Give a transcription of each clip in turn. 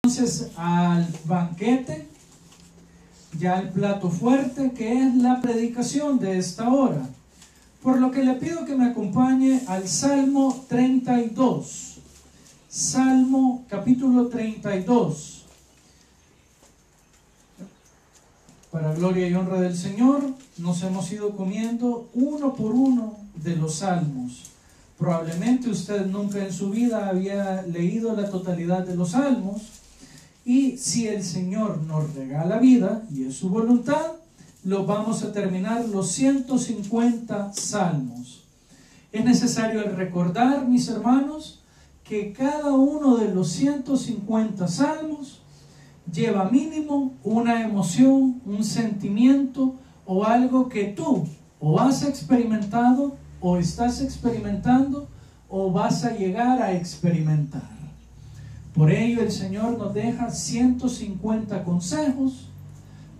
entonces al banquete, ya el plato fuerte, que es la predicación de esta hora. Por lo que le pido que me acompañe al Salmo 32. Salmo capítulo 32. Para gloria y honra del Señor, nos hemos ido comiendo uno por uno de los salmos. Probablemente usted nunca en su vida había leído la totalidad de los salmos, y si el Señor nos regala vida, y es su voluntad, los vamos a terminar los 150 salmos. Es necesario recordar, mis hermanos, que cada uno de los 150 salmos lleva mínimo una emoción, un sentimiento o algo que tú o has experimentado o estás experimentando o vas a llegar a experimentar. Por ello el Señor nos deja 150 consejos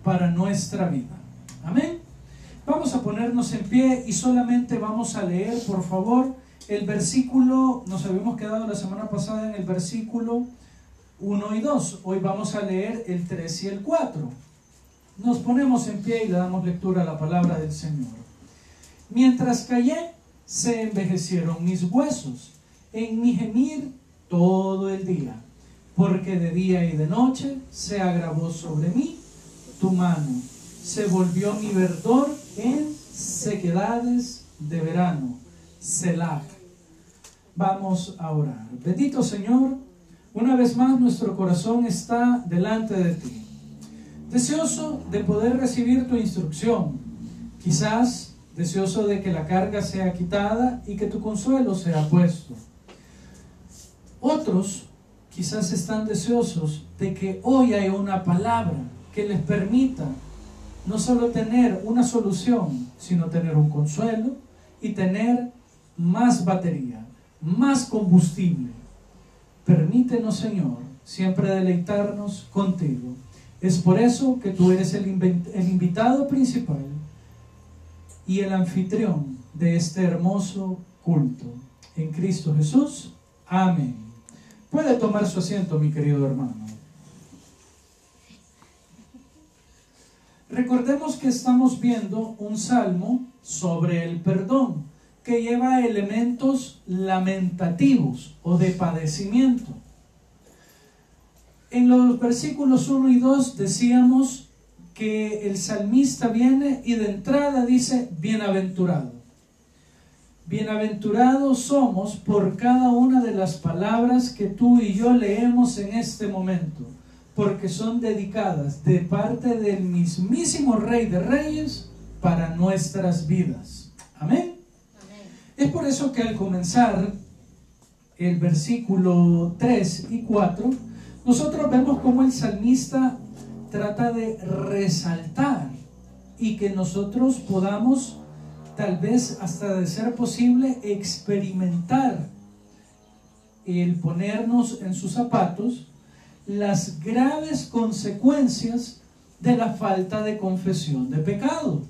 para nuestra vida. Amén. Vamos a ponernos en pie y solamente vamos a leer, por favor, el versículo. Nos habíamos quedado la semana pasada en el versículo 1 y 2. Hoy vamos a leer el 3 y el 4. Nos ponemos en pie y le damos lectura a la palabra del Señor. Mientras callé, se envejecieron mis huesos, en mi gemir todo el día, porque de día y de noche se agravó sobre mí tu mano, se volvió mi verdor en sequedades de verano. Selah. Vamos a orar. Bendito Señor, una vez más nuestro corazón está delante de ti, deseoso de poder recibir tu instrucción, quizás deseoso de que la carga sea quitada y que tu consuelo sea puesto. Otros quizás están deseosos de que hoy haya una palabra que les permita no solo tener una solución, sino tener un consuelo y tener más batería, más combustible. Permítenos, Señor, siempre deleitarnos contigo. Es por eso que tú eres el invitado principal y el anfitrión de este hermoso culto. En Cristo Jesús. Amén. Puede tomar su asiento, mi querido hermano. Recordemos que estamos viendo un salmo sobre el perdón, que lleva elementos lamentativos o de padecimiento. En los versículos 1 y 2 decíamos que el salmista viene y de entrada dice: bienaventurado. Bienaventurados somos por cada una de las palabras que tú y yo leemos en este momento, porque son dedicadas de parte del mismísimo Rey de Reyes para nuestras vidas. Amén. Es por eso que al comenzar el versículo 3 y 4, nosotros vemos cómo el salmista trata de resaltar y que nosotros podamos, tal vez hasta de ser posible, experimentar el ponernos en sus zapatos, las graves consecuencias de la falta de confesión de pecado.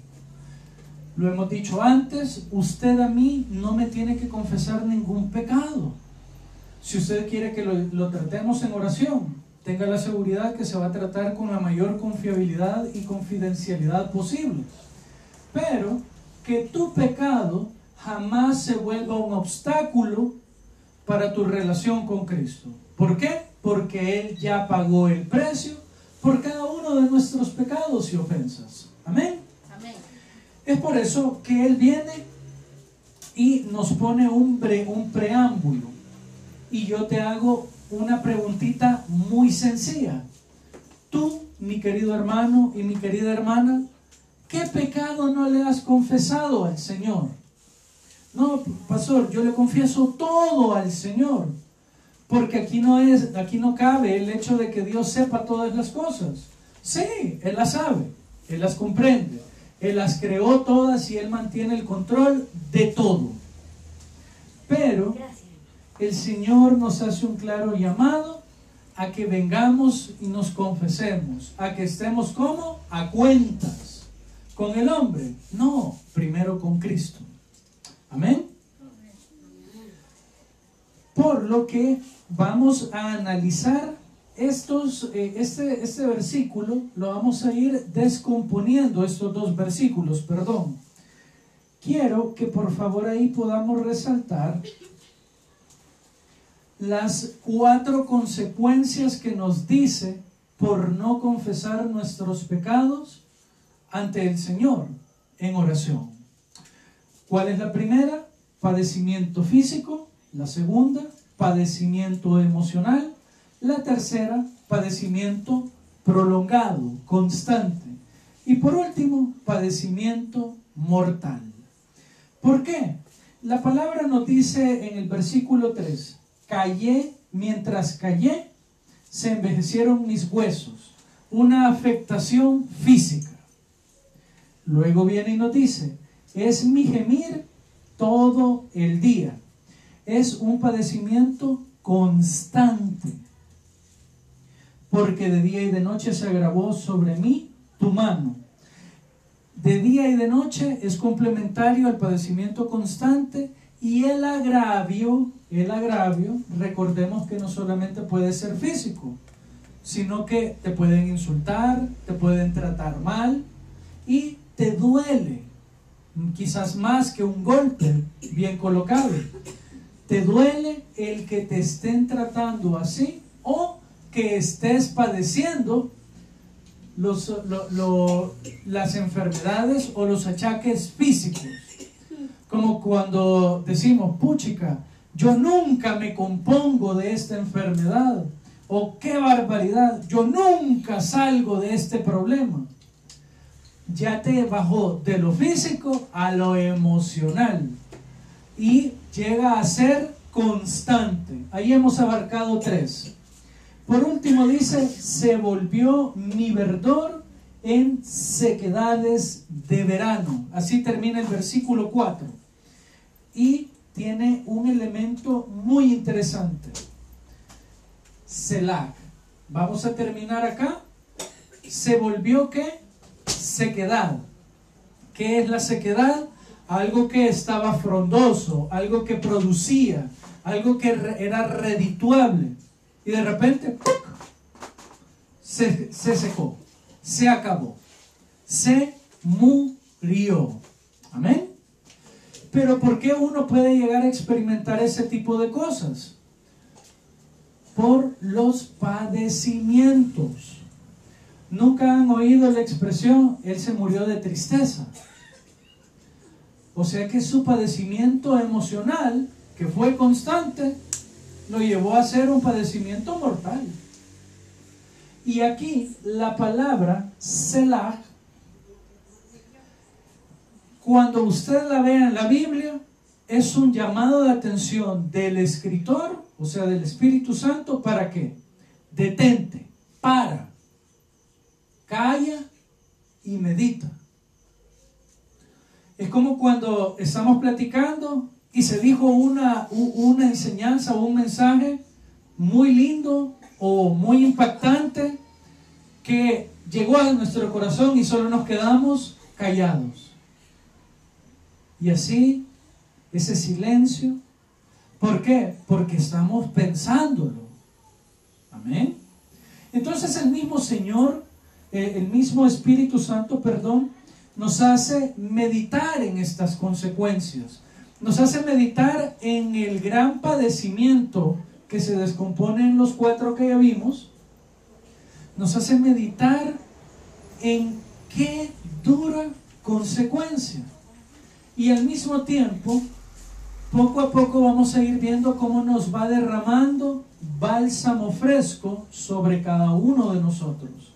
Lo hemos dicho antes, usted a mí no me tiene que confesar ningún pecado. Si usted quiere que lo tratemos en oración, tenga la seguridad que se va a tratar con la mayor confiabilidad y confidencialidad posible. Pero que tu pecado jamás se vuelva un obstáculo para tu relación con Cristo. ¿Por qué? Porque Él ya pagó el precio por cada uno de nuestros pecados y ofensas. Amén. Amén. Es por eso que Él viene y nos pone un preámbulo. Y yo te hago una preguntita muy sencilla. Tú, mi querido hermano y mi querida hermana, ¿qué pecado no le has confesado al Señor? No, pastor, yo le confieso todo al Señor. Porque aquí no cabe el hecho de que Dios sepa todas las cosas. Sí, Él las sabe, Él las comprende, Él las creó todas y Él mantiene el control de todo. Pero el Señor nos hace un claro llamado a que vengamos y nos confesemos, a que estemos como a cuentas con el hombre, no, primero con Cristo. Amén. Por lo que vamos a analizar este versículo lo vamos a ir descomponiendo, estos dos versículos, perdón. Quiero que por favor ahí podamos resaltar las 4 consecuencias que nos dice por no confesar nuestros pecados ante el Señor en oración. ¿Cuál es la primera? Padecimiento físico. La segunda, padecimiento emocional. La tercera, padecimiento prolongado, constante. Y por último, padecimiento mortal. ¿Por qué? La palabra nos dice en el versículo 3, mientras callé, se envejecieron mis huesos. Una afectación física. Luego viene y nos dice, es mi gemir todo el día. Es un padecimiento constante. Porque de día y de noche se agravó sobre mí tu mano. De día y de noche es complementario al padecimiento constante, y el agravio, recordemos que no solamente puede ser físico, sino que te pueden insultar, te pueden tratar mal y te duele, quizás más que un golpe bien colocado. Te duele el que te estén tratando así o que estés padeciendo las enfermedades o los achaques físicos. Como cuando decimos, puchica, yo nunca me compongo de esta enfermedad, o qué barbaridad, yo nunca salgo de este problema. Ya te bajó de lo físico a lo emocional y llega a ser constante. Ahí hemos abarcado 3. Por último dice, se volvió mi verdor en sequedades de verano. Así termina el versículo 4. Y tiene un elemento muy interesante. Selah. Vamos a terminar acá. Se volvió ¿qué? Sequedad. ¿Qué es la sequedad? Algo que estaba frondoso, algo que producía, algo que era redituable. Y de repente ¡puc! Se secó, se acabó, se murió. Amén. Pero ¿por qué uno puede llegar a experimentar ese tipo de cosas? Por los padecimientos. ¿Nunca han oído la expresión, él se murió de tristeza? O sea que su padecimiento emocional, que fue constante, lo llevó a ser un padecimiento mortal. Y aquí la palabra Selah, cuando usted la vea en la Biblia, es un llamado de atención del escritor, o sea, del Espíritu Santo, ¿para qué? Detente, para, calla y medita. Es como cuando estamos platicando y se dijo una enseñanza o un mensaje muy lindo o muy impactante que llegó a nuestro corazón y solo nos quedamos callados. Y así, ese silencio, ¿por qué? Porque estamos pensándolo. Amén. Entonces el mismo Señor, el mismo Espíritu Santo, nos hace meditar en estas consecuencias. Nos hace meditar en el gran padecimiento que se descompone en los 4 que ya vimos. Nos hace meditar en qué dura consecuencia. Y al mismo tiempo, poco a poco vamos a ir viendo cómo nos va derramando bálsamo fresco sobre cada uno de nosotros.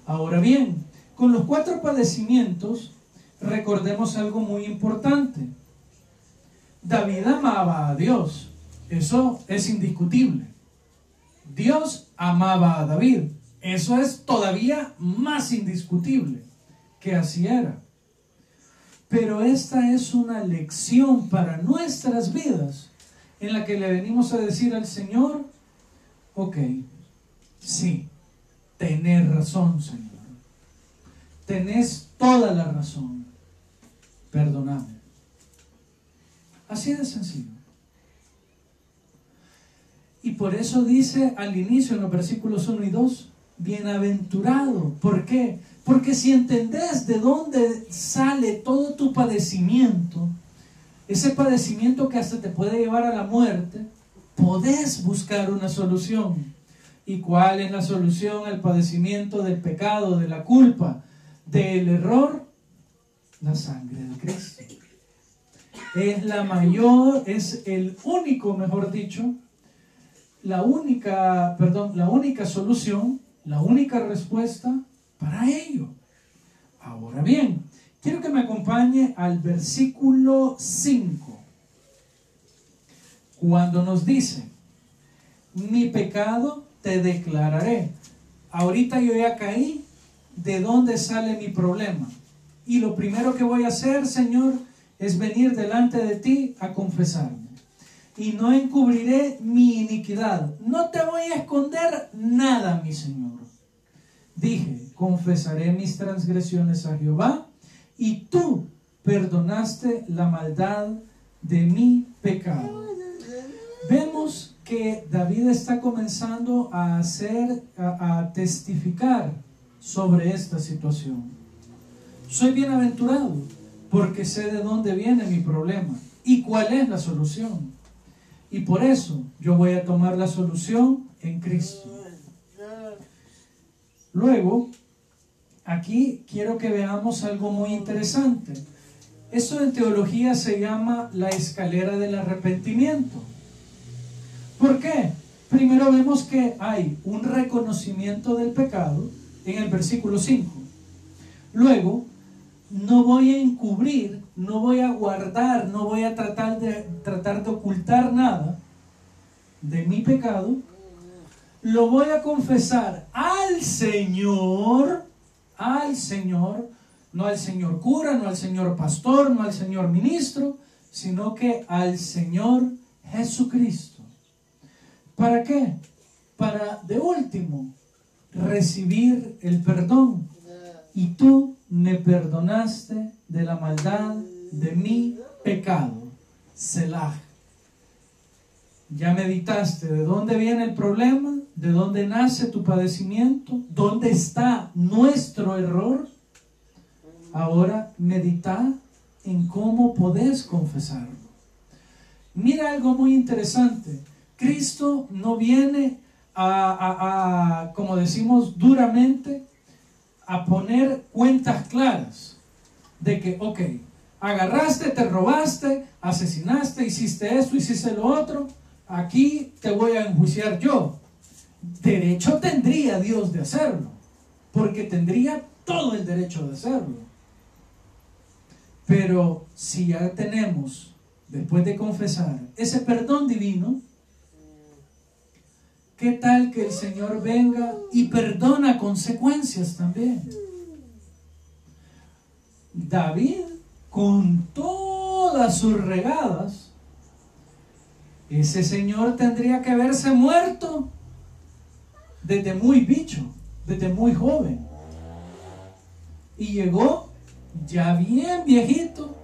Ahora bien, con los 4 padecimientos, recordemos algo muy importante. David amaba a Dios. Eso es indiscutible. Dios amaba a David. Eso es todavía más indiscutible, que así era. Pero esta es una lección para nuestras vidas en la que le venimos a decir al Señor, ok, sí, tenés razón, Señor. Tenés toda la razón. Perdóname. Así de sencillo. Y por eso dice al inicio en los versículos 1 y 2, bienaventurado. ¿Por qué? Porque si entendés de dónde sale todo tu padecimiento, ese padecimiento que hasta te puede llevar a la muerte, podés buscar una solución. ¿Y cuál es la solución al padecimiento del pecado, de la culpa, del error? La sangre de Cristo. Es la mayor, es el único, mejor dicho, la única solución, la única respuesta para ello. Ahora bien, quiero que me acompañe al versículo 5, cuando nos dice, mi pecado te declararé. Ahorita yo ya caí, ¿de dónde sale mi problema? Y lo primero que voy a hacer, Señor, es venir delante de ti a confesarme. Y no encubriré mi iniquidad. No te voy a esconder nada, mi Señor. Dije, confesaré mis transgresiones a Jehová, y tú perdonaste la maldad de mi pecado. Vemos que David está comenzando a testificar sobre esta situación. Soy bienaventurado porque sé de dónde viene mi problema y cuál es la solución. Y por eso yo voy a tomar la solución en Cristo. Luego, aquí quiero que veamos algo muy interesante. Esto en teología se llama la escalera del arrepentimiento. ¿Por qué? Primero vemos que hay un reconocimiento del pecado en el versículo 5. Luego, no voy a encubrir, no voy a guardar, no voy a tratar de ocultar nada de mi pecado. Lo voy a confesar al Señor, no al Señor cura, no al Señor pastor, no al Señor ministro, sino que al Señor Jesucristo. ¿Para qué? Para, de último, recibir el perdón. Y tú me perdonaste de la maldad de mi pecado. Selah. Ya meditaste de dónde viene el problema, de dónde nace tu padecimiento, dónde está nuestro error. Ahora medita en cómo podés confesarlo. Mira algo muy interesante. Cristo no viene como decimos duramente, a poner cuentas claras de que, ok, agarraste, te robaste, asesinaste, hiciste esto, hiciste lo otro, aquí te voy a enjuiciar yo. Derecho tendría Dios de hacerlo, porque tendría todo el derecho de hacerlo. Pero si ya tenemos, después de confesar, ese perdón divino, ¿qué tal que el Señor venga y perdona consecuencias también? David, con todas sus regadas, ese señor tendría que haberse muerto desde muy bicho, desde muy joven. Y llegó ya bien viejito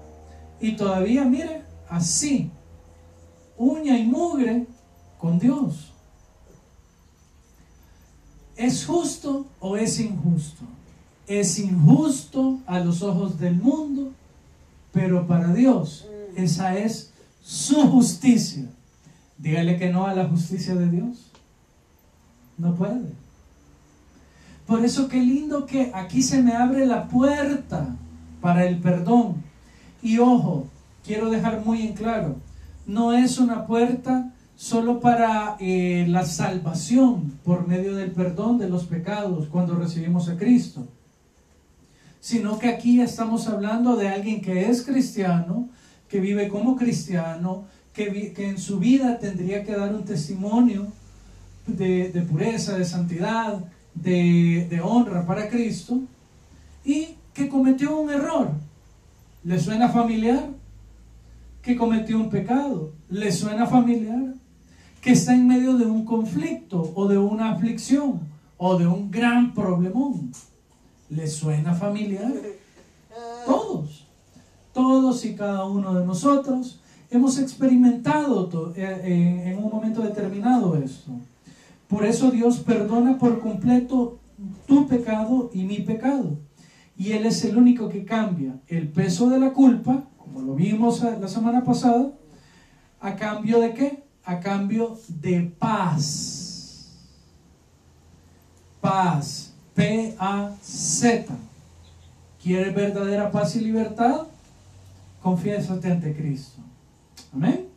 y todavía, mire, así, uña y mugre con Dios. ¿Es justo o es injusto? Es injusto a los ojos del mundo, pero para Dios esa es su justicia. Dígale que no a la justicia de Dios. No puede. Por eso qué lindo que aquí se me abre la puerta para el perdón. Y ojo, quiero dejar muy en claro, no es una puerta solo para la salvación por medio del perdón de los pecados cuando recibimos a Cristo, sino que aquí estamos hablando de alguien que es cristiano, que vive como cristiano, que en su vida tendría que dar un testimonio de pureza, de santidad, de honra para Cristo, y que cometió un error. ¿Le suena familiar? Que cometió un pecado. ¿Le suena familiar? Que está en medio de un conflicto o de una aflicción o de un gran problemón. ¿Le suena familiar? Todos y cada uno de nosotros hemos experimentado en un momento determinado esto. Por eso Dios perdona por completo tu pecado y mi pecado. Y Él es el único que cambia el peso de la culpa, como lo vimos la semana pasada, ¿a cambio de qué? A cambio de paz. Paz. P-A-Z. ¿Quieres verdadera paz y libertad? Confiésate ante Cristo. Amén.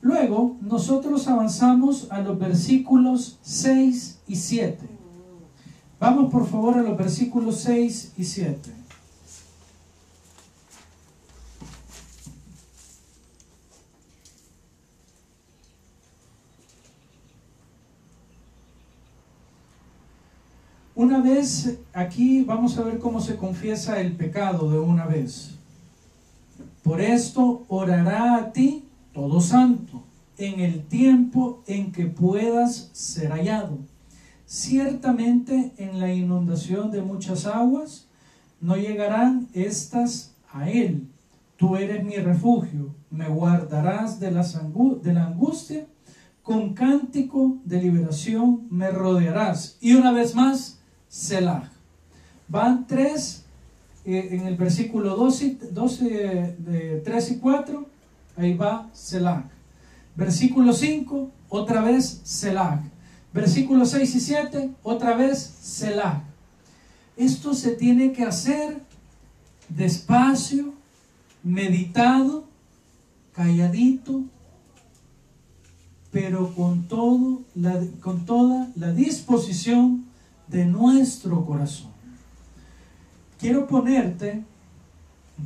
Luego, nosotros avanzamos a los versículos 6 y 7. Vamos por favor a los versículos 6 y 7. Una vez, aquí vamos a ver cómo se confiesa el pecado de una vez. Por esto orará a ti todo santo, en el tiempo en que puedas ser hallado. Ciertamente en la inundación de muchas aguas no llegarán estas a él. Tú eres mi refugio, me guardarás de la angustia, con cántico de liberación me rodearás. Y una vez más, Selah. Van tres en el versículo 3 y 4, ahí va Selah. Versículo 5, otra vez Selah. Versículos 6 y 7, otra vez Selah. Esto se tiene que hacer despacio, meditado, calladito, pero con toda la disposición de nuestro corazón. Quiero ponerte,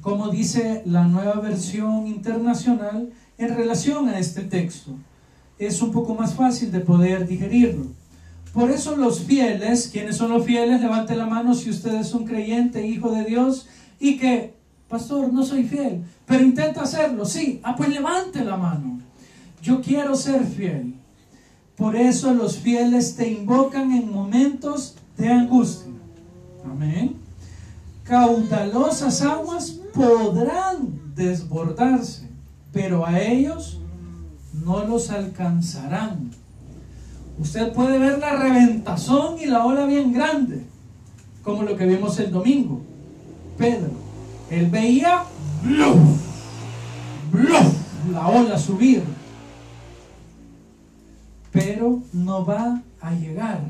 como dice la Nueva Versión Internacional, en relación a este texto. Es un poco más fácil de poder digerirlo. Por eso los fieles, ¿quiénes son los fieles? Levante la mano si usted es un creyente, hijo de Dios, y que, pastor, no soy fiel, pero intenta hacerlo. Sí, pues levante la mano. Yo quiero ser fiel. Por eso los fieles te invocan en momentos de angustia. Amén. Caudalosas aguas podrán desbordarse, pero a ellos no los alcanzarán. Usted puede ver la reventazón y la ola bien grande, como lo que vimos el domingo. Pedro, él veía la ola subir, pero no va a llegar.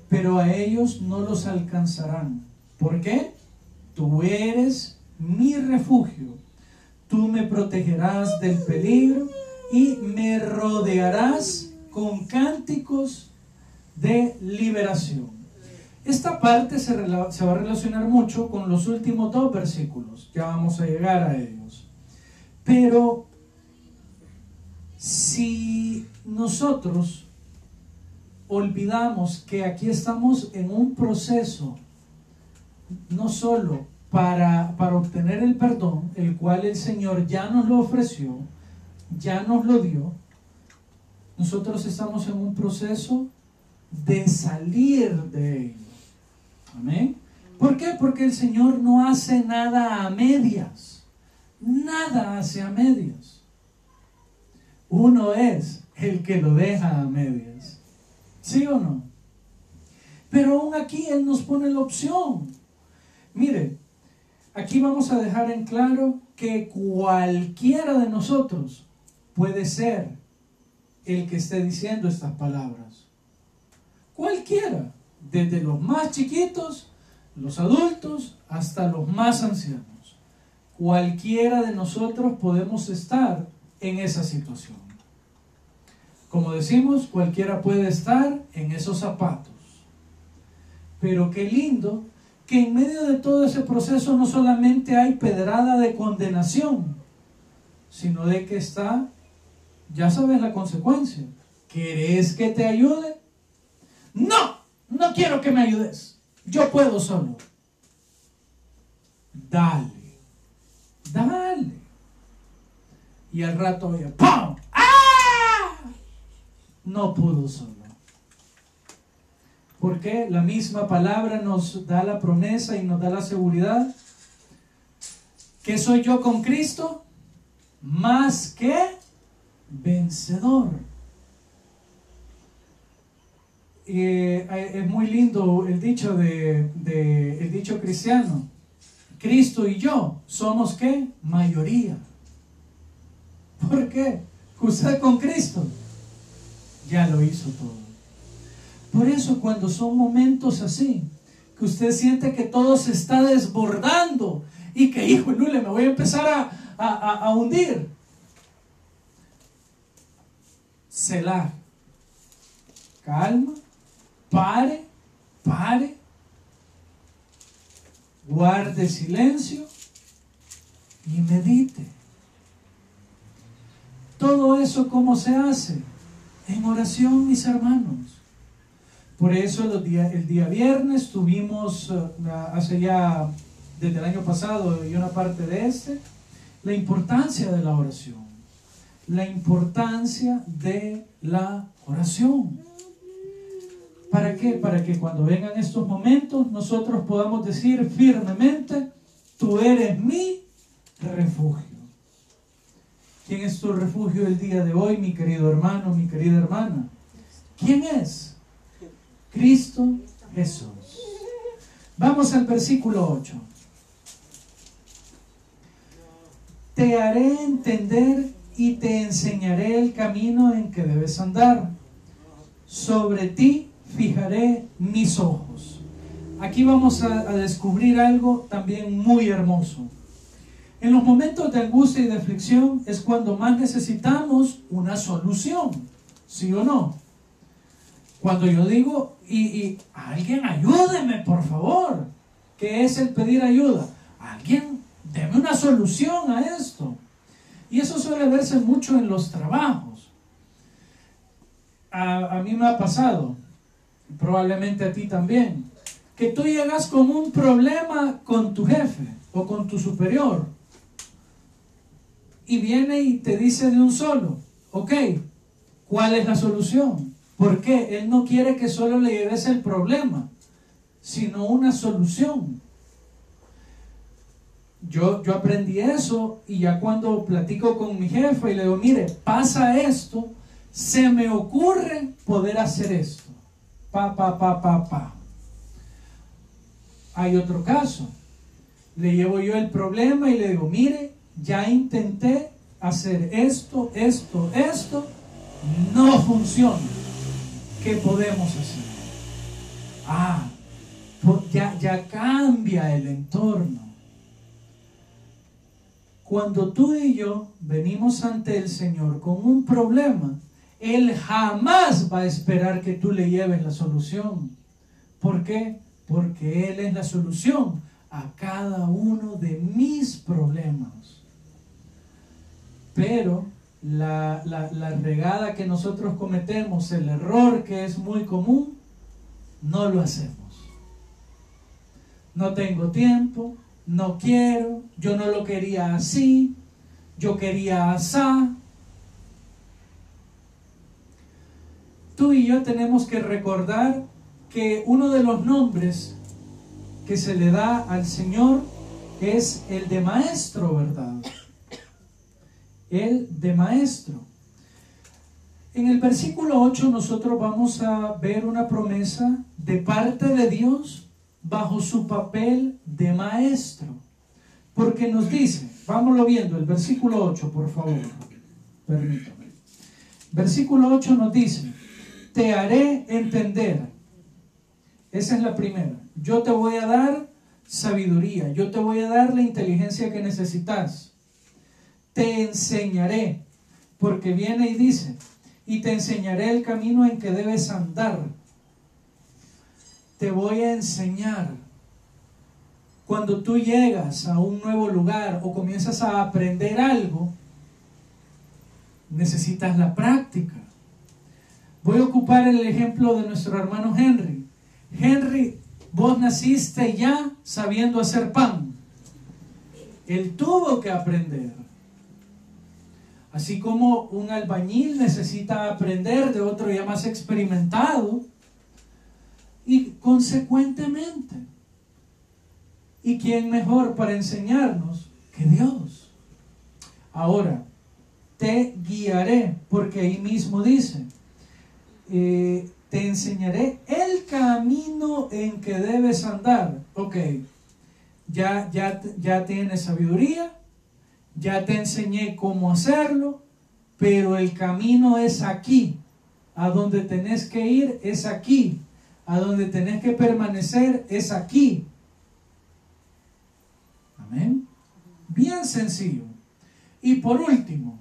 Pero a ellos no los alcanzarán. ¿Por qué? Tú eres mi refugio. Tú me protegerás del peligro y me rodearás con cánticos de liberación. Esta parte se va a relacionar mucho con los últimos dos versículos. Ya vamos a llegar a ellos. Pero si nosotros olvidamos que aquí estamos en un proceso no solo para obtener el perdón, el cual el Señor ya nos lo ofreció, ya nos lo dio, nosotros estamos en un proceso de salir de ello. Amén. ¿Por qué? Porque el Señor no hace nada a medias. Nada hace a medias. Uno es el que lo deja a medias. ¿Sí o no? Pero aún aquí Él nos pone la opción. Mire, aquí vamos a dejar en claro que cualquiera de nosotros puede ser el que esté diciendo estas palabras. Cualquiera, desde los más chiquitos, los adultos, hasta los más ancianos. Cualquiera de nosotros podemos estar en esa situación. Como decimos, cualquiera puede estar en esos zapatos. Pero qué lindo que en medio de todo ese proceso no solamente hay pedrada de condenación, sino de que está, ya sabes la consecuencia. ¿Querés que te ayude? No, no quiero que me ayudes. Yo puedo solo. Dale. Y al rato oye, ¡pum! ¡Ah! No pudo solo. Porque la misma palabra nos da la promesa y nos da la seguridad. ¿Qué soy yo con Cristo? más que vencedor. Es muy lindo el dicho el dicho cristiano. Cristo y yo somos ¿qué? Mayoría. ¿Por qué? Usted con Cristo ya lo hizo todo. Por eso cuando son momentos así, que usted siente que todo se está desbordando y que, hijo de Lule, me voy a empezar a hundir. Selah. Calma. Pare. Guarde silencio y medite. Todo eso, ¿cómo se hace? En oración, mis hermanos. Por eso el día viernes tuvimos, hace ya, desde el año pasado y una parte de la importancia de la oración. La importancia de la oración. ¿Para qué? Para que cuando vengan estos momentos nosotros podamos decir firmemente, tú eres mi refugio. ¿Quién es tu refugio el día de hoy, mi querido hermano, mi querida hermana? ¿Quién es? Cristo Jesús. Vamos al versículo 8. Te haré entender y te enseñaré el camino en que debes andar. Sobre ti fijaré mis ojos. Aquí vamos a descubrir algo también muy hermoso. En los momentos de angustia y de aflicción es cuando más necesitamos una solución, ¿sí o no? Cuando yo digo, y alguien ayúdeme, por favor. ¿Qué es el pedir ayuda? Alguien, deme una solución a esto. Y eso suele verse mucho en los trabajos. A mí me ha pasado, probablemente a ti también, que tú llegas con un problema con tu jefe o con tu superior y viene y te dice de un solo, ok, ¿cuál es la solución? ¿Por qué? Él no quiere que solo le lleves el problema, sino una solución. Yo aprendí eso y ya cuando platico con mi jefe y le digo, mire, pasa esto, se me ocurre poder hacer esto. Hay otro caso. Le llevo yo el problema y le digo, mire, ya intenté hacer esto, no funciona. ¿Qué podemos hacer? Ya cambia el entorno. Cuando tú y yo venimos ante el Señor con un problema, Él jamás va a esperar que tú le lleves la solución. ¿Por qué? Porque Él es la solución a cada uno de mis problemas. Pero la regada que nosotros cometemos, el error que es muy común, no lo hacemos. No tengo tiempo, no quiero, yo no lo quería así, yo quería asá. Tú y yo tenemos que recordar que uno de los nombres que se le da al Señor es el de Maestro, ¿verdad? El de Maestro. En el versículo 8 nosotros vamos a ver una promesa de parte de Dios bajo su papel de Maestro. Porque nos dice, vámonos viendo, el versículo 8, por favor. Permítame. Versículo 8 nos dice, te haré entender. Esa es la primera. Yo te voy a dar sabiduría. Yo te voy a dar la inteligencia que necesitas. Te enseñaré. Porque viene y dice, y te enseñaré el camino en que debes andar. Te voy a enseñar. Cuando tú llegas a un nuevo lugar o comienzas a aprender algo, necesitas la práctica. Voy a ocupar el ejemplo de nuestro hermano Henry. Henry, vos naciste ya sabiendo hacer pan. Él tuvo que aprender. Así como un albañil necesita aprender de otro ya más experimentado. Y consecuentemente, ¿y quién mejor para enseñarnos que Dios? Ahora, te guiaré, porque ahí mismo dice, te enseñaré el camino en que debes andar. Ok, ya tienes sabiduría, ya te enseñé cómo hacerlo, pero el camino es aquí. A donde tenés que ir es aquí. A donde tenés que permanecer es aquí. Amén. Bien sencillo. Y por último,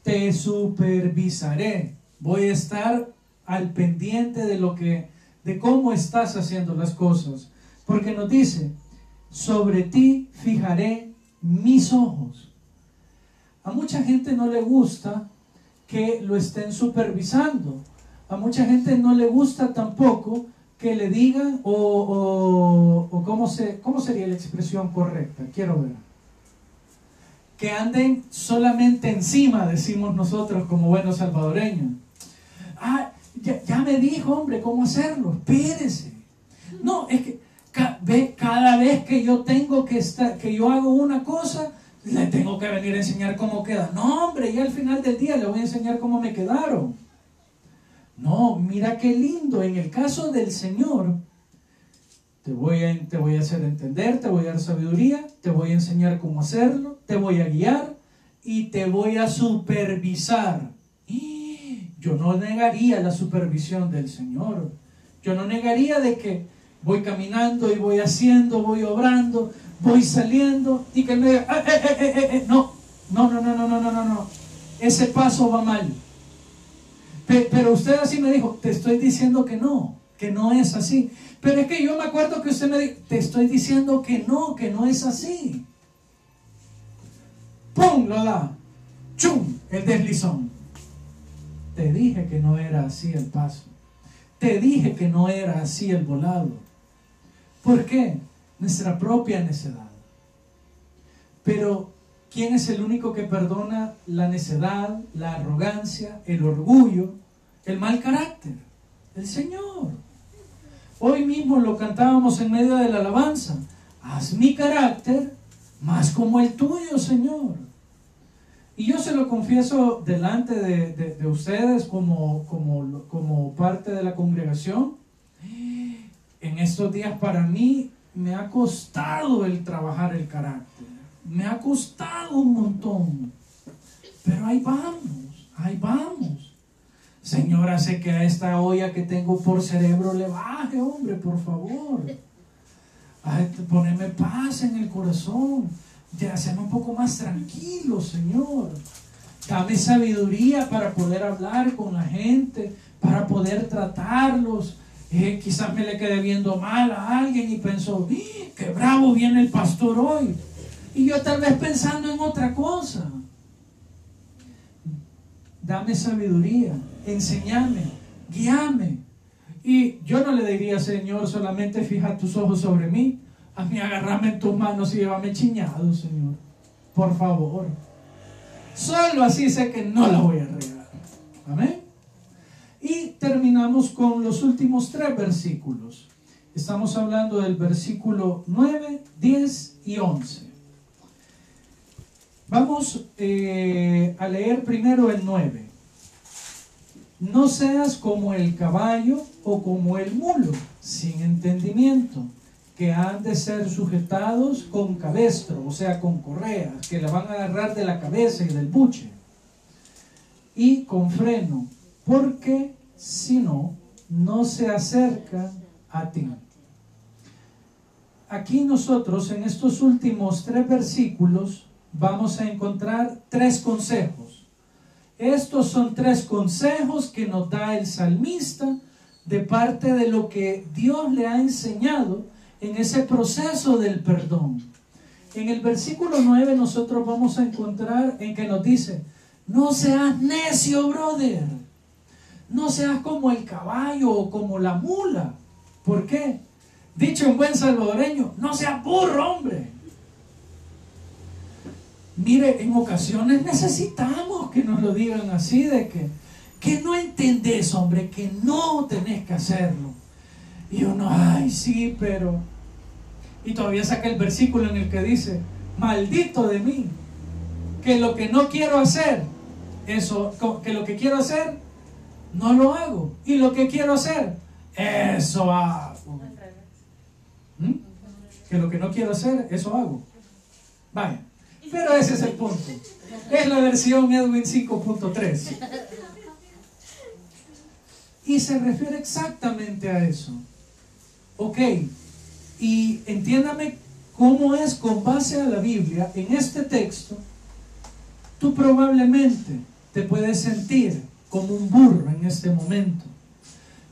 te supervisaré. Voy a estar al pendiente de cómo estás haciendo las cosas. Porque nos dice, sobre ti fijaré mis ojos. A mucha gente no le gusta que lo estén supervisando. A mucha gente no le gusta tampoco que le digan o ¿cómo sería la expresión correcta? Quiero ver. Que anden solamente encima, decimos nosotros como buenos salvadoreños. Ah, ya me dijo, hombre, cómo hacerlo. Espérese. No, es que cada vez que yo que yo hago una cosa, le tengo que venir a enseñar cómo queda. No, hombre, y al final del día le voy a enseñar cómo me quedaron. No, mira qué lindo. En el caso del Señor, te voy a hacer entender, te voy a dar sabiduría, te voy a enseñar cómo hacerlo, te voy a guiar y te voy a supervisar. Y yo no negaría la supervisión del Señor. Yo no negaría de que voy caminando y voy haciendo, voy obrando, voy saliendo y que me diga, no. Ese paso va mal. Pero usted así me dijo, te estoy diciendo que no es así. Pero es que yo me acuerdo que usted me dijo, te estoy diciendo que no es así. ¡Pum! Lo da. ¡Chum! El deslizón. Te dije que no era así el paso. Te dije que no era así el volado. ¿Por qué? Nuestra propia necedad. Pero ¿quién es el único que perdona la necedad, la arrogancia, el orgullo, el mal carácter? El Señor. Hoy mismo lo cantábamos en medio de la alabanza. Haz mi carácter más como el tuyo, Señor. Y yo se lo confieso delante de ustedes como parte de la congregación. En estos días para mí me ha costado el trabajar el carácter. Me ha costado un montón. Pero ahí vamos. Señora, sé que a esta olla que tengo por cerebro le baje, hombre, por favor. Ay, poneme paz en el corazón. Ya, hazme un poco más tranquilo, Señor. Dame sabiduría para poder hablar con la gente, para poder tratarlos. Quizás me le quede viendo mal a alguien y pensó, qué bravo viene el pastor hoy. Y yo tal vez pensando en otra cosa. Dame sabiduría, enséñame, guíame. Y yo no le diría, Señor, solamente fija tus ojos sobre mí. A mí agarrame en tus manos y llévame chiñado, Señor. Por favor. Solo así sé que no la voy a regar. Amén. Y terminamos con los últimos 3 versículos. Estamos hablando del versículo 9, 10 y 11. Vamos a leer primero el 9. No seas como el caballo o como el mulo, sin entendimiento, que han de ser sujetados con cabestro, o sea, con correas, que la van a agarrar de la cabeza y del buche, y con freno, porque si no, no se acercan a ti. Aquí nosotros, en estos últimos 3 versículos, vamos a encontrar 3 consejos. Estos son 3 consejos que nos da el salmista de parte de lo que Dios le ha enseñado en ese proceso del perdón. En el versículo 9 nosotros vamos a encontrar en que nos dice, no seas necio, brother. No seas como el caballo o como la mula. ¿Por qué? Dicho en buen salvadoreño, no seas burro, hombre. Mire, en ocasiones necesitamos que nos lo digan así, de que no entendés, hombre, que no tenés que hacerlo. Y uno, ay, sí, pero... Y todavía saca el versículo en el que dice, maldito de mí, que lo que no quiero hacer, que lo que quiero hacer, no lo hago. Y lo que quiero hacer, eso hago. ¿Mm? Que lo que no quiero hacer, eso hago. Vaya. Pero ese es el punto. Es la versión Edwin 5.3. Y se refiere exactamente a eso. Ok. Y entiéndame cómo es con base a la Biblia. En este texto, tú probablemente te puedes sentir como un burro en este momento.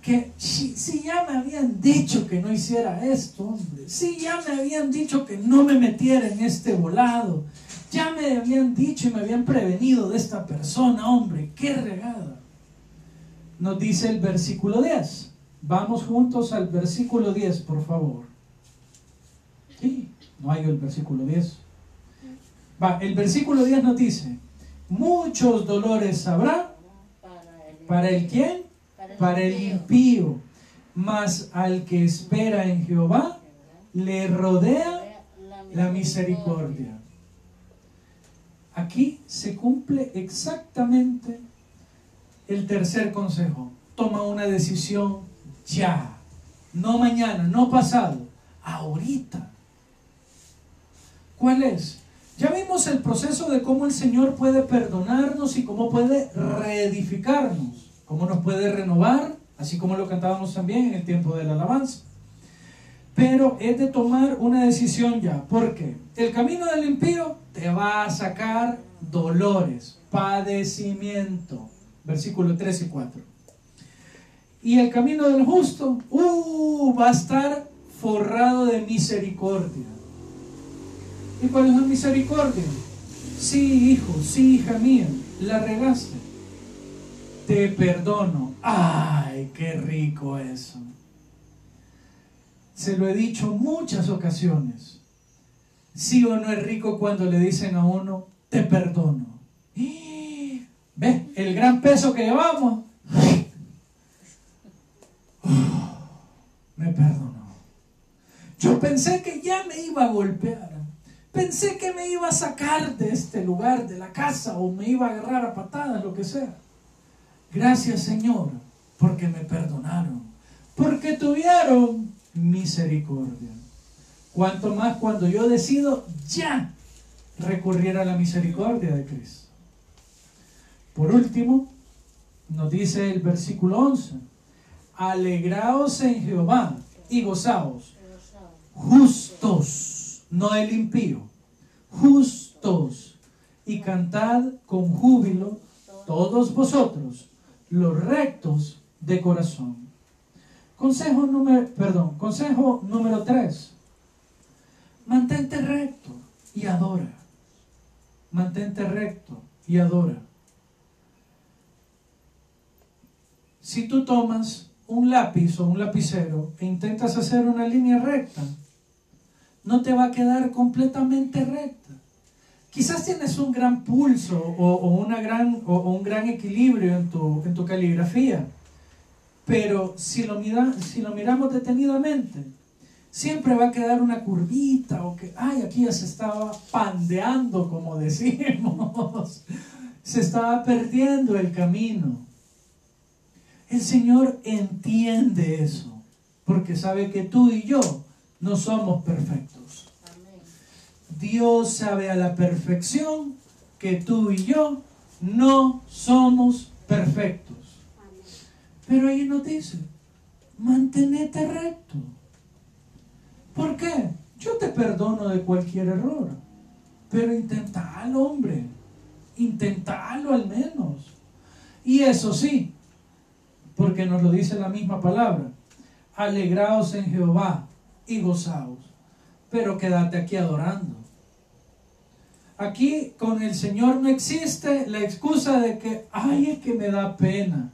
Que si ya me habían dicho que no hiciera esto, hombre. Si ya me habían dicho que no me metiera en este volado. Ya me habían dicho y me habían prevenido de esta persona, hombre. ¡Qué regada! Nos dice el versículo 10. Vamos juntos al versículo 10, por favor. Sí, no hay el versículo 10. El versículo 10 nos dice: muchos dolores habrá. ¿Para el quién? Para el impío. Mas al que espera en Jehová, le rodea la misericordia. Aquí se cumple exactamente el tercer consejo. Toma una decisión ya. No mañana, no pasado. Ahorita. ¿Cuál es? Ya vimos el proceso de cómo el Señor puede perdonarnos y cómo puede reedificarnos. Cómo nos puede renovar, así como lo cantábamos también en el tiempo de la alabanza. Pero es de tomar una decisión ya. ¿Por qué? El camino del impío te va a sacar dolores, padecimiento. Versículos 3 y 4. Y el camino del justo, va a estar forrado de misericordia. ¿Y cuál es la misericordia? Sí, hijo, sí, hija mía, la regaste. Te perdono. ¡Ay, qué rico eso! Se lo he dicho muchas ocasiones. ¿Sí o no es rico cuando le dicen a uno, te perdono? ¿Ves? El gran peso que llevamos. Me perdonó. Yo pensé que ya me iba a golpear. Pensé que me iba a sacar de este lugar, de la casa, o me iba a agarrar a patadas, lo que sea. Gracias, Señor, porque me perdonaron, porque tuvieron misericordia. Cuanto más cuando yo decido ya recurrir a la misericordia de Cristo. Por último, nos dice el versículo 11: alegraos en Jehová y gozaos, justos, no el impío, justos, y cantad con júbilo todos vosotros, los rectos de corazón. Consejo número 3. Mantente recto y adora. Mantente recto y adora. Si tú tomas un lápiz o un lapicero e intentas hacer una línea recta, no te va a quedar completamente recta. Quizás tienes un gran pulso o un gran equilibrio en tu caligrafía, pero si lo miramos detenidamente, siempre va a quedar una curvita o que, aquí ya se estaba pandeando, como decimos, se estaba perdiendo el camino. El Señor entiende eso, porque sabe que tú y yo no somos perfectos. Dios sabe a la perfección que tú y yo no somos perfectos. Pero ahí nos dice, mantenete recto. ¿Por qué? Yo te perdono de cualquier error, pero intentalo, hombre. Intentalo al menos. Y eso sí, porque nos lo dice la misma palabra: alegraos en Jehová y gozaos. Pero quédate aquí adorando. Aquí con el Señor no existe la excusa de que, es que me da pena.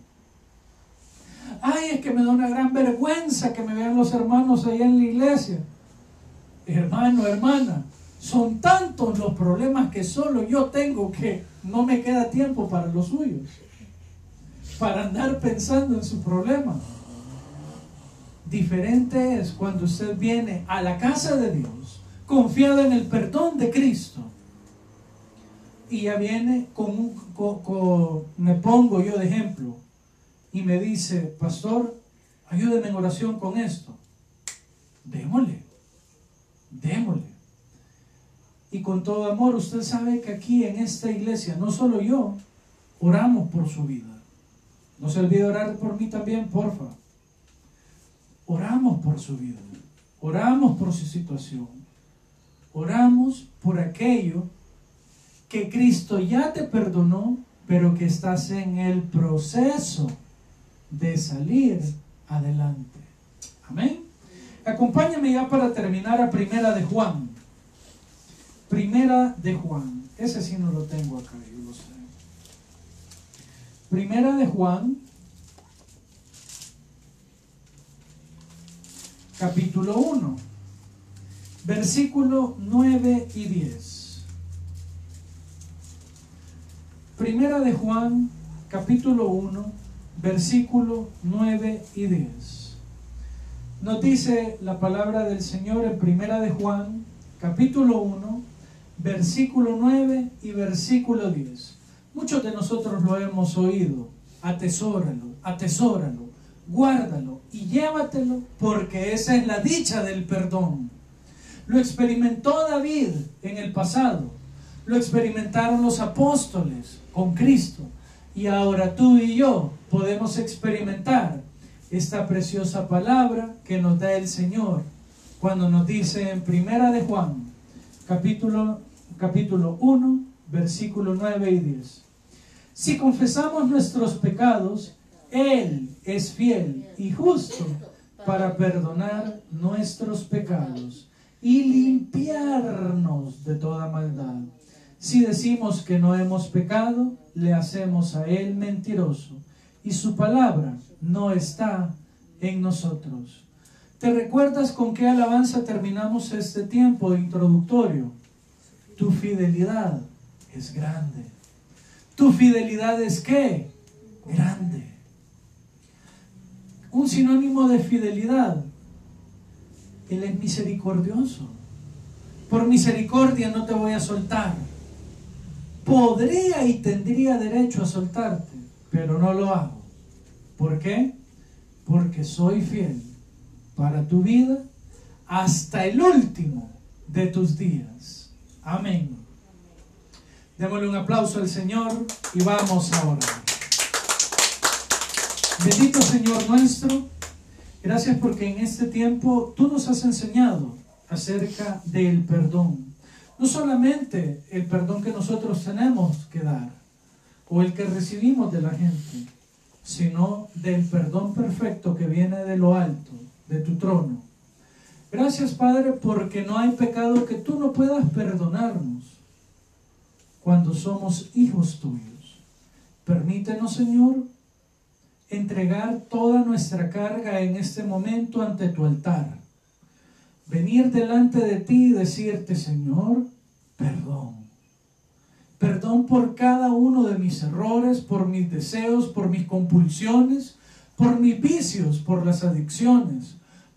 Es que me da una gran vergüenza que me vean los hermanos allá en la iglesia. Hermano, hermana, son tantos los problemas que solo yo tengo que no me queda tiempo para los suyos, para andar pensando en su problema. Diferente es cuando usted viene a la casa de Dios confiado en el perdón de Cristo y ya viene me pongo yo de ejemplo y me dice, pastor, ayúdeme en oración con esto. Démosle. Y con todo amor, usted sabe que aquí en esta iglesia, no solo yo, oramos por su vida. No se olvide orar por mí también, porfa. Oramos por su vida. Oramos por su situación. Oramos por aquello que Cristo ya te perdonó, pero que estás en el proceso de salir adelante. Amén. Acompáñame ya para terminar a Primera de Juan. Primera de Juan. Ese sí no lo tengo acá, yo lo sé. Primera de Juan, capítulo 1, versículo 9 y 10. Primera de Juan, capítulo 1, versículo 9 y 10. Nos dice la palabra del Señor en Primera de Juan, capítulo 1, versículo 9 y versículo 10. Muchos de nosotros lo hemos oído. Atesóralo, guárdalo y llévatelo, porque esa es la dicha del perdón. Lo experimentó David en el pasado, lo experimentaron los apóstoles con Cristo, y ahora tú y yo podemos experimentar esta preciosa palabra que nos da el Señor cuando nos dice en Primera de Juan, capítulo 1, versículo 9 y 10. Si confesamos nuestros pecados, Él es fiel y justo para perdonar nuestros pecados y limpiarnos de toda maldad. Si decimos que no hemos pecado, le hacemos a Él mentiroso, y su palabra no está en nosotros. ¿Te recuerdas con qué alabanza terminamos este tiempo introductorio? Tu fidelidad es grande. ¿Tu fidelidad es qué? Grande. Un sinónimo de fidelidad: Él es misericordioso. Por misericordia no te voy a soltar. Podría y tendría derecho a soltarte, pero no lo hago. ¿Por qué? Porque soy fiel para tu vida hasta el último de tus días. Amén. Démosle un aplauso al Señor y vamos a orar. Bendito Señor nuestro, gracias porque en este tiempo tú nos has enseñado acerca del perdón. No solamente el perdón que nosotros tenemos que dar o el que recibimos de la gente, sino del perdón perfecto que viene de lo alto, de tu trono. Gracias, Padre, porque no hay pecado que tú no puedas perdonarnos cuando somos hijos tuyos. Permítenos, Señor, entregar toda nuestra carga en este momento ante tu altar. Venir delante de ti y decirte, Señor, perdón. Perdón por cada uno de mis errores, por mis deseos, por mis compulsiones, por mis vicios, por las adicciones,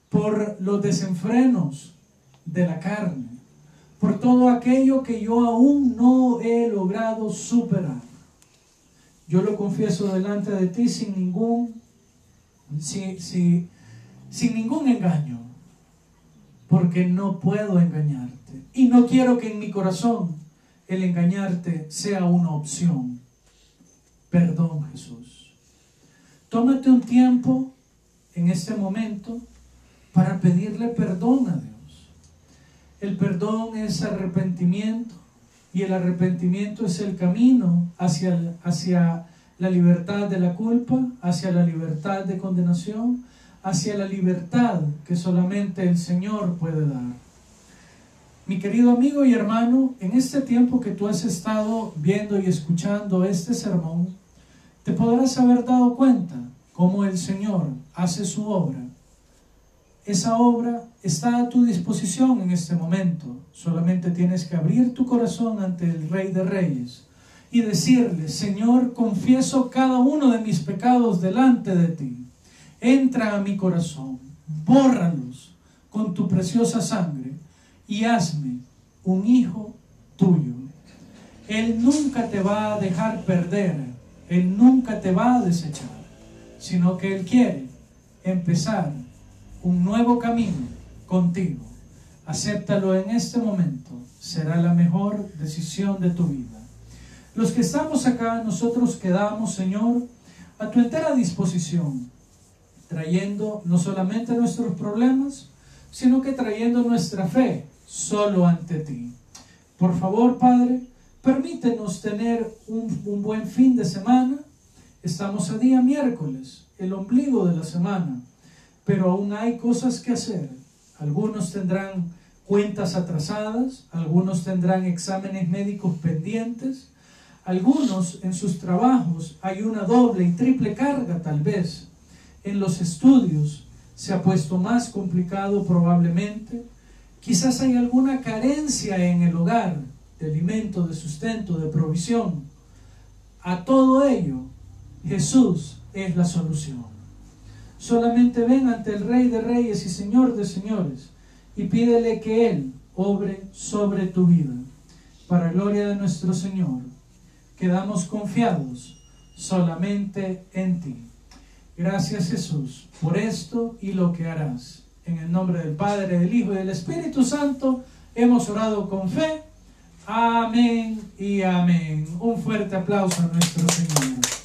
por los desenfrenos de la carne, por todo aquello que yo aún no he logrado superar. Yo lo confieso delante de ti sin ningún engaño, porque no puedo engañarte y no quiero que en mi corazón el engañarte sea una opción. Perdón, Jesús. Tómate un tiempo en este momento para pedirle perdón a Dios. El perdón es arrepentimiento, y el arrepentimiento es el camino hacia la libertad de la culpa, hacia la libertad de condenación, hacia la libertad que solamente el Señor puede dar. Mi querido amigo y hermano, en este tiempo que tú has estado viendo y escuchando este sermón, te podrás haber dado cuenta cómo el Señor hace su obra. Esa obra está a tu disposición en este momento. Solamente tienes que abrir tu corazón ante el Rey de Reyes y decirle, Señor, confieso cada uno de mis pecados delante de ti. Entra a mi corazón, bórralos con tu preciosa sangre y hazme un hijo tuyo. Él nunca te va a dejar perder, Él nunca te va a desechar, sino que Él quiere empezar un nuevo camino contigo. Acéptalo en este momento, será la mejor decisión de tu vida. Los que estamos acá, nosotros quedamos, Señor, a tu entera disposición, trayendo no solamente nuestros problemas, sino que trayendo nuestra fe solo ante ti. Por favor, Padre, permítenos tener un buen fin de semana. Estamos a día miércoles, el ombligo de la semana, pero aún hay cosas que hacer. Algunos tendrán cuentas atrasadas, algunos tendrán exámenes médicos pendientes, algunos en sus trabajos hay una doble y triple carga tal vez. En los estudios se ha puesto más complicado probablemente. Quizás hay alguna carencia en el hogar de alimento, de sustento, de provisión. A todo ello, Jesús es la solución. Solamente ven ante el Rey de Reyes y Señor de Señores y pídele que Él obre sobre tu vida. Para gloria de nuestro Señor, quedamos confiados solamente en ti. Gracias, Jesús, por esto y lo que harás. En el nombre del Padre, del Hijo y del Espíritu Santo, hemos orado con fe. Amén y amén. Un fuerte aplauso a nuestro Señor.